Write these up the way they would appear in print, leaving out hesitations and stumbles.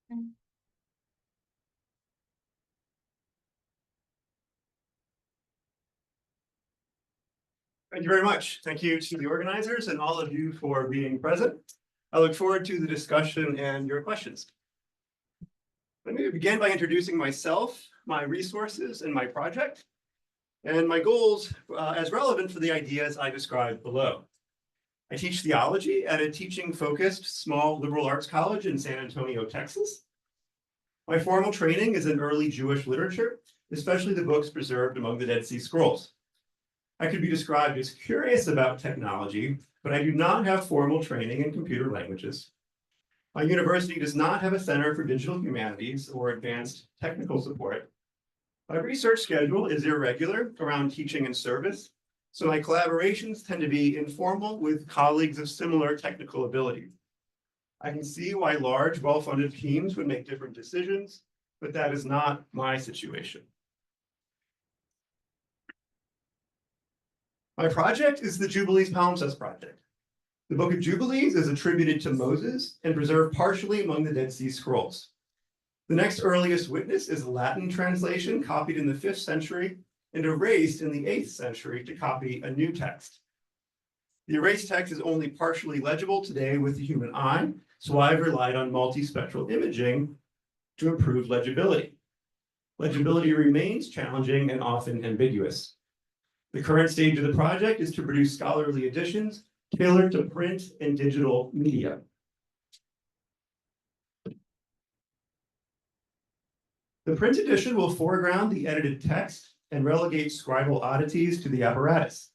Thank you very much. Thank you to the organizers and all of you for being present. I look forward to the discussion and your questions. Let me begin by introducing myself, my resources, and my project, and my goals as relevant for the ideas I described below. I teach theology at a teaching-focused small liberal arts college in San Antonio, Texas. My formal training is in early Jewish literature, especially the books preserved among the Dead Sea Scrolls. I could be described as curious about technology, but I do not have formal training in computer languages. My university does not have a Center for Digital Humanities or advanced technical support. My research schedule is irregular around teaching and service, so my collaborations tend to be informal with colleagues of similar technical ability. I can see why large, well-funded teams would make different decisions, but that is not my situation. My project is the Jubilees Palimpsest Project. The Book of Jubilees is attributed to Moses and preserved partially among the Dead Sea Scrolls. The next earliest witness is a Latin translation copied in the 5th century and erased in the 8th century to copy a new text. The erased text is only partially legible today with the human eye, so I've relied on multispectral imaging to improve legibility. Legibility remains challenging and often ambiguous. The current stage of the project is to produce scholarly editions tailored to print and digital media. The print edition will foreground the edited text and relegate scribal oddities to the apparatus.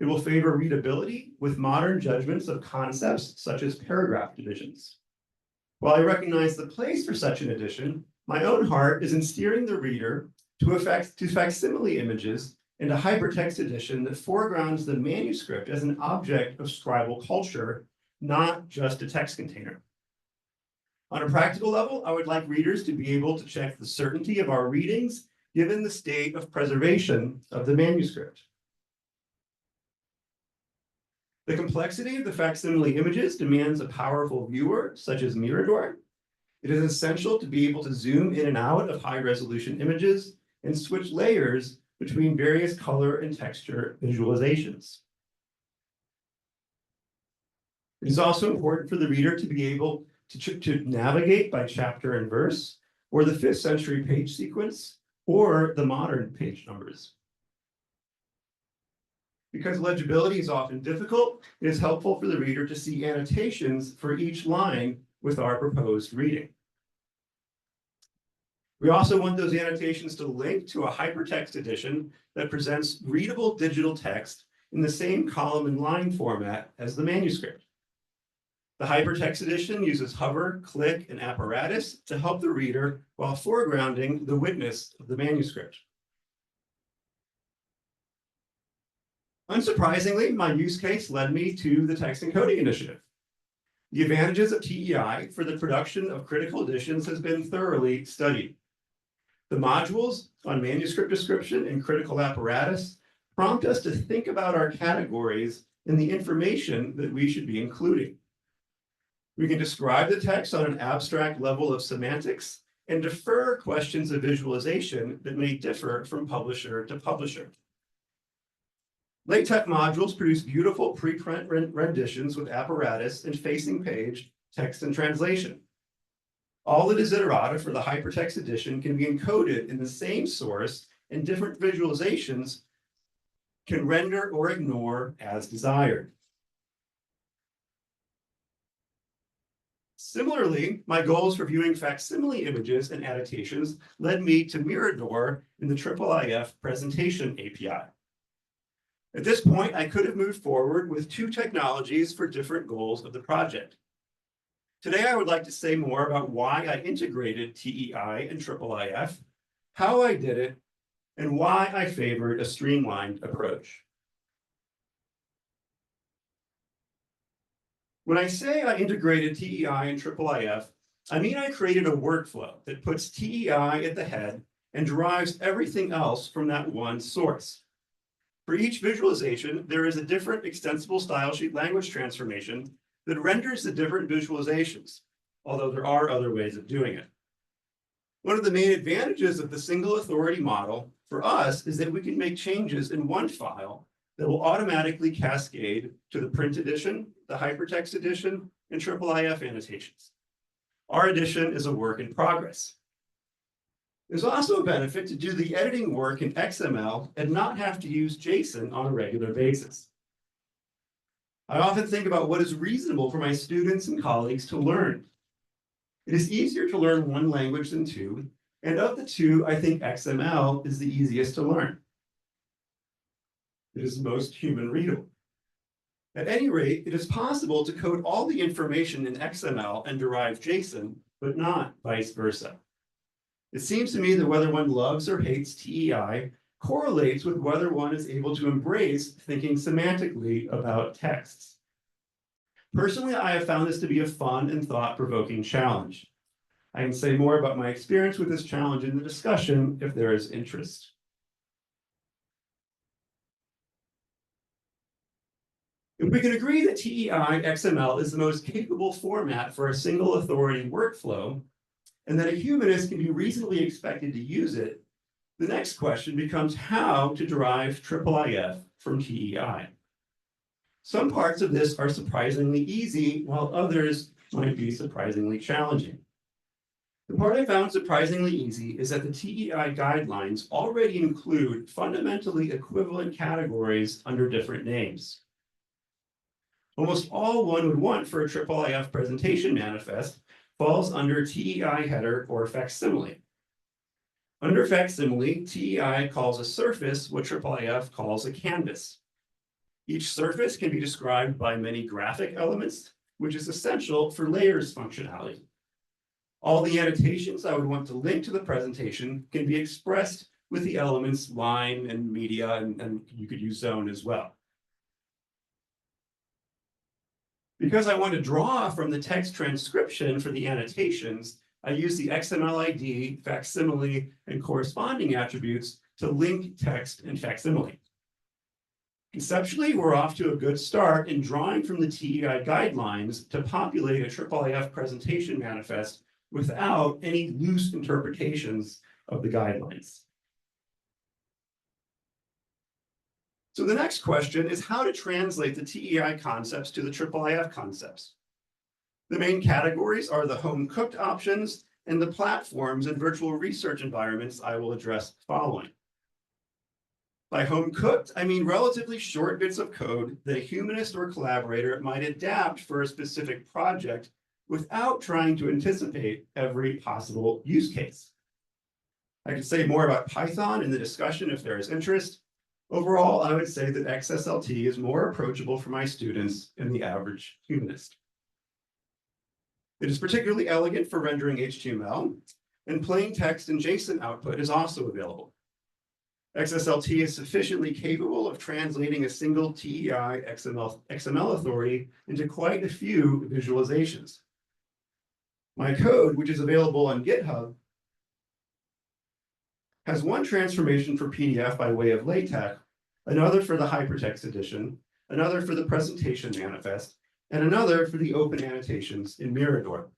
It will favor readability with modern judgments of concepts such as paragraph divisions. While I recognize the place for such an edition, my own heart is in steering the reader to facsimile images and a hypertext edition that foregrounds the manuscript as an object of scribal culture, not just a text container. On a practical level, I would like readers to be able to check the certainty of our readings given the state of preservation of the manuscript. The complexity of the facsimile images demands a powerful viewer, such as Mirador. It is essential to be able to zoom in and out of high-resolution images and switch layers between various color and texture visualizations. It is also important for the reader to be able to navigate by chapter and verse, or the 5th century page sequence, or the modern page numbers. Because legibility is often difficult, it is helpful for the reader to see annotations for each line with our proposed reading. We also want those annotations to link to a hypertext edition that presents readable digital text in the same column and line format as the manuscript. The hypertext edition uses hover, click, and apparatus to help the reader while foregrounding the witness of the manuscript. Unsurprisingly, my use case led me to the Text Encoding Initiative. The advantages of TEI for the production of critical editions has been thoroughly studied. The modules on manuscript description and critical apparatus prompt us to think about our categories and the information that we should be including. We can describe the text on an abstract level of semantics and defer questions of visualization that may differ from publisher to publisher. LaTeX modules produce beautiful preprint renditions with apparatus and facing page, text, and translation. All the desiderata for the hypertext edition can be encoded in the same source, and different visualizations can render or ignore as desired. Similarly, my goals for viewing facsimile images and annotations led me to Mirador in the IIIF presentation API. At this point, I could have moved forward with 2 technologies for different goals of the project. Today, I would like to say more about why I integrated TEI and IIIF, how I did it, and why I favored a streamlined approach. When I say I integrated TEI and IIIF, I mean I created a workflow that puts TEI at the head and derives everything else from that one source. For each visualization, there is a different extensible style sheet language transformation that renders the different visualizations, although there are other ways of doing it. One of the main advantages of the single authority model for us is that we can make changes in one file that will automatically cascade to the print edition, the hypertext edition, and IIIF annotations. Our edition is a work in progress. There's also a benefit to do the editing work in XML and not have to use JSON on a regular basis. I often think about what is reasonable for my students and colleagues to learn. It is easier to learn one language than two, and of the two, I think XML is the easiest to learn. It is most human readable. At any rate, it is possible to code all the information in XML and derive JSON, but not vice versa. It seems to me that whether one loves or hates TEI correlates with whether one is able to embrace thinking semantically about texts. Personally, I have found this to be a fun and thought-provoking challenge. I can say more about my experience with this challenge in the discussion if there is interest. If we can agree that TEI XML is the most capable format for a single authority workflow, and that a humanist can be reasonably expected to use it, the next question becomes how to derive IIIF from TEI. Some parts of this are surprisingly easy, while others might be surprisingly challenging. The part I found surprisingly easy is that the TEI guidelines already include fundamentally equivalent categories under different names. Almost all one would want for a IIIF presentation manifest falls under TEI header or facsimile. Under facsimile, TEI calls a surface what IIIF calls a canvas. Each surface can be described by many graphic elements, which is essential for layers functionality. All the annotations I would want to link to the presentation can be expressed with the elements line and media, and you could use zone as well. Because I want to draw from the text transcription for the annotations, I use the XML ID, facsimile, and corresponding attributes to link text and facsimile. Conceptually, we're off to a good start in drawing from the TEI guidelines to populate a IIIF presentation manifest without any loose interpretations of the guidelines. So the next question is how to translate the TEI concepts to the IIIF concepts. The main categories are the home-cooked options and the platforms and virtual research environments I will address following. By home-cooked, I mean relatively short bits of code that a humanist or collaborator might adapt for a specific project without trying to anticipate every possible use case. I could say more about Python in the discussion if there is interest. Overall, I would say that XSLT is more approachable for my students than the average humanist. It is particularly elegant for rendering HTML, and plain text and JSON output is also available. XSLT is sufficiently capable of translating a single TEI XML authority into quite a few visualizations. My code, which is available on GitHub, has one transformation for PDF by way of LaTeX, another for the hypertext edition, another for the presentation manifest, and another for the open annotations in Mirador.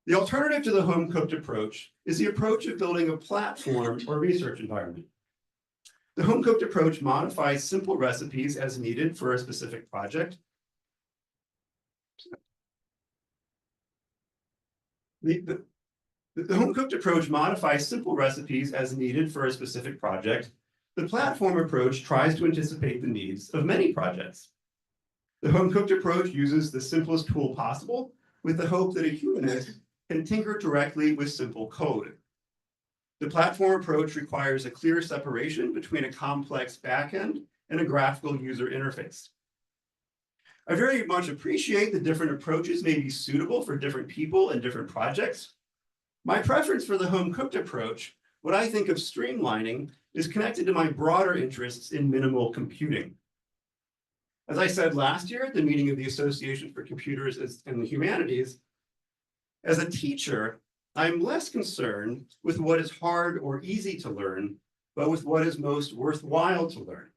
The alternative to the home-cooked approach is the approach of building a platform or research environment. The home-cooked approach modifies simple recipes as needed for a specific project. The home-cooked approach modifies simple recipes as needed for a specific project. The platform approach tries to anticipate the needs of many projects. The home-cooked approach uses the simplest tool possible with the hope that a humanist can tinker directly with simple code. The platform approach requires a clear separation between a complex backend and a graphical user interface. I very much appreciate that different approaches may be suitable for different people and different projects. My preference for the home-cooked approach, what I think of streamlining, is connected to my broader interests in minimal computing. As I said last year at the meeting of the Association for Computers and the Humanities, as a teacher, I'm less concerned with what is hard or easy to learn, but with what is most worthwhile to learn.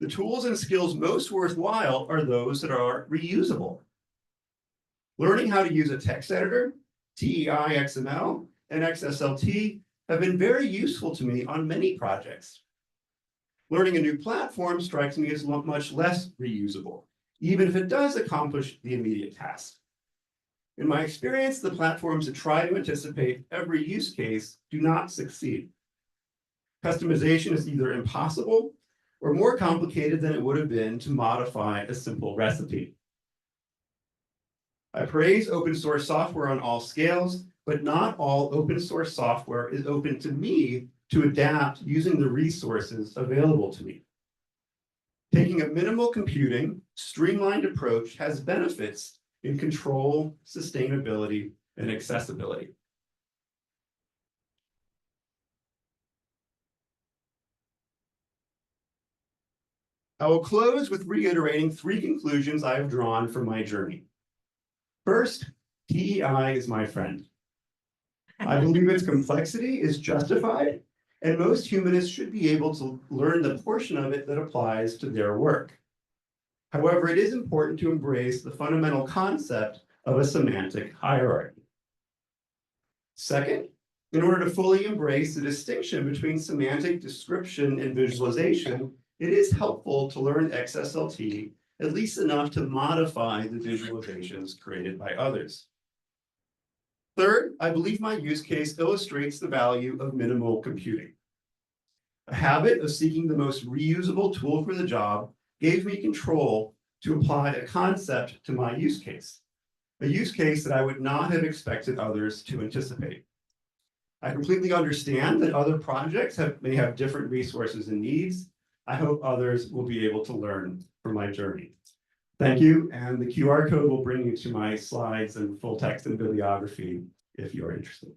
The tools and skills most worthwhile are those that are reusable. Learning how to use a text editor, TEI XML, and XSLT have been very useful to me on many projects. Learning a new platform strikes me as much less reusable, even if it does accomplish the immediate task. In my experience, the platforms that try to anticipate every use case do not succeed. Customization is either impossible or more complicated than it would have been to modify a simple recipe. I praise open source software on all scales, but not all open source software is open to me to adapt using the resources available to me. Taking a minimal computing, streamlined approach has benefits in control, sustainability, and accessibility. I will close with reiterating 3 conclusions I have drawn from my journey. First, TEI is my friend. I believe its complexity is justified, and most humanists should be able to learn the portion of it that applies to their work. However, it is important to embrace the fundamental concept of a semantic hierarchy. Second, in order to fully embrace the distinction between semantic description and visualization, it is helpful to learn XSLT at least enough to modify the visualizations created by others. Third, I believe my use case illustrates the value of minimal computing. A habit of seeking the most reusable tool for the job gave me control to apply a concept to my use case, a use case that I would not have expected others to anticipate. I completely understand that other projects may have different resources and needs. I hope others will be able to learn from my journey. Thank you, and the QR code will bring you to my slides and full text and bibliography if you're interested.